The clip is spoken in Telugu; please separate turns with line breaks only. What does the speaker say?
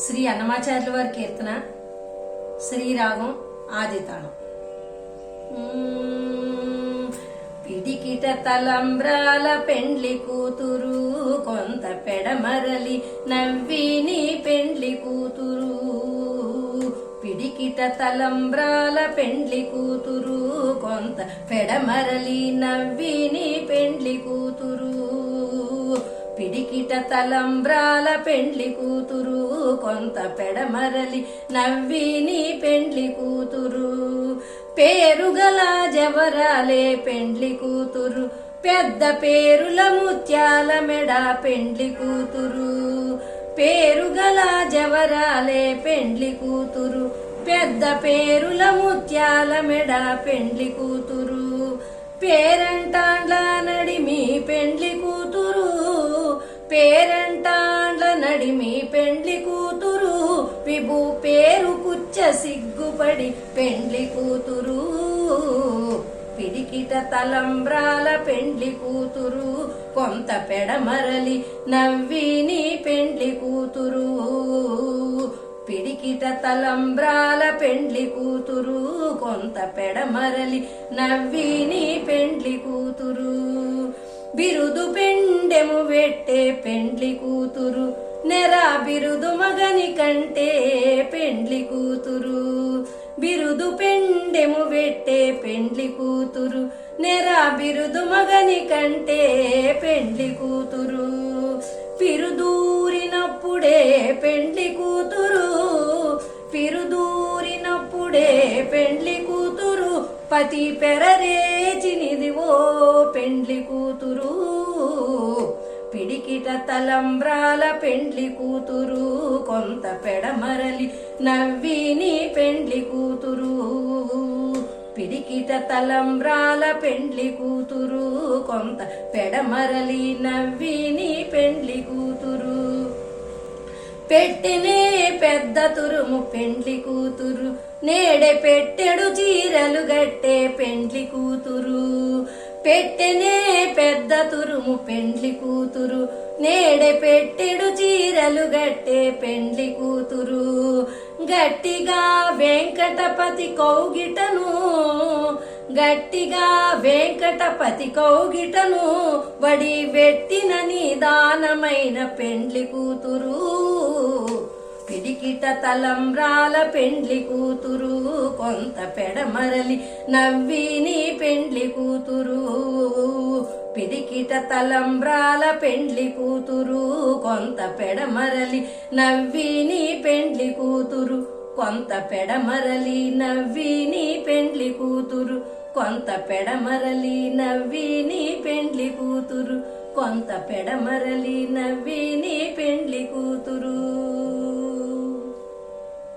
శ్రీ అన్నమాచార్యుల వారి కీర్తన శ్రీరాగం ఆదితాళం. పిడికిట తలంబ్రాల పెండ్లి కూతురు కొంత పెడమరలి నవ్విని పెండ్లి కూతురు. పిడికిట తలంబ్రాల పెండ్లి కూతురు కొంత పెడమరలి నవ్విని పెండ్లి కూతురు. పిడికిట తలంబ్రాల పెండ్లి కూతురు కొంత పెడమరలి నవ్విని పెండ్లి కూతురు. పేరుగల జవరాలే పెండ్లి కూతురు పెద్ద పేరుల ముత్యాల మెడ పెండ్లి కూతురు. పేరుగల జవరాలే పెండ్లి కూతురు పెద్ద పేరుల ముత్యాల మెడ పెండ్లి కూతురు. పేరంటాండ్ల నడిమి పెండ్లి కూతురు పేరంటాండ్ల నడిమి పెండ్లి కూతురు. విభు పేరు కుచ్చ సిగ్గుపడి పెండ్లి కూతురు. పిడికిట తలంబ్రాల పెండ్లి కూతురు కొంత పెడమరలి నవ్విని పెండ్లి కూతురు. పిడికిట తలంబ్రాల పెండ్లి కూతురు కొంత పెడమరలి నవ్విని పెండ్లి కూతురు. బిరుదు పెండెము వెట్టే పెండ్లి కూతురు నెరా బిరుదు మగని కంటే పెండ్లి కూతురు. బిరుదు పెండెము వెట్టే పెండ్లి కూతురు నెరా బిరుదు మగని కంటే పెండ్లి కూతురు. పిరుదూరినప్పుడే పెండ్లి కూతురు పిరుదూరినప్పుడే పెండ్లి కూతురు. పతి పెరరేచినిదివో పెండ్లి కూతురు. పిడికిట తలంబ్రాల పెండ్లి కూతురు కొంత పెడమరలి నవ్విని పెండ్లి కూతురు. పిడికిట తలంబ్రాల పెండ్లి కూతురు కొంత పెడమరలి నవ్విని పెండ్లి కూతురు. పెట్టెనే పెద్ద తురుము పెండ్లి కూతురు నేడే పెట్టెడు చీరలు గట్టే పెండ్లి కూతురు. పెట్టెనే పెద్ద తురుము పెండ్లి కూతురు నేడే పెట్టెడు చీరలు గట్టే పెండ్లి కూతురు. గట్టిగా వెంకటపతి కౌగిటను గట్టిగా వెంకటపతి కౌగిటను వడి వెట్టిన నిదానమైన పెండ్లి కూతురు. పిడికిట తలంబ్రాల పెండ్లి కూతురు కొంత పెడమరలి నవ్విని పెండ్లి కూతురు. పిడికిట తలంబ్రాల పెండ్లి కూతురు కొంత పెడమరలి నవ్విని పెండ్లి కూతురు. కొంత పెడమరలి నవ్విని పెండ్లి కూతురు కొంత పెడమరలి నవ్విని పెండ్లి కూతురు. కొంత పెడమరలి నవ్విని పెండ్లి కూతురు.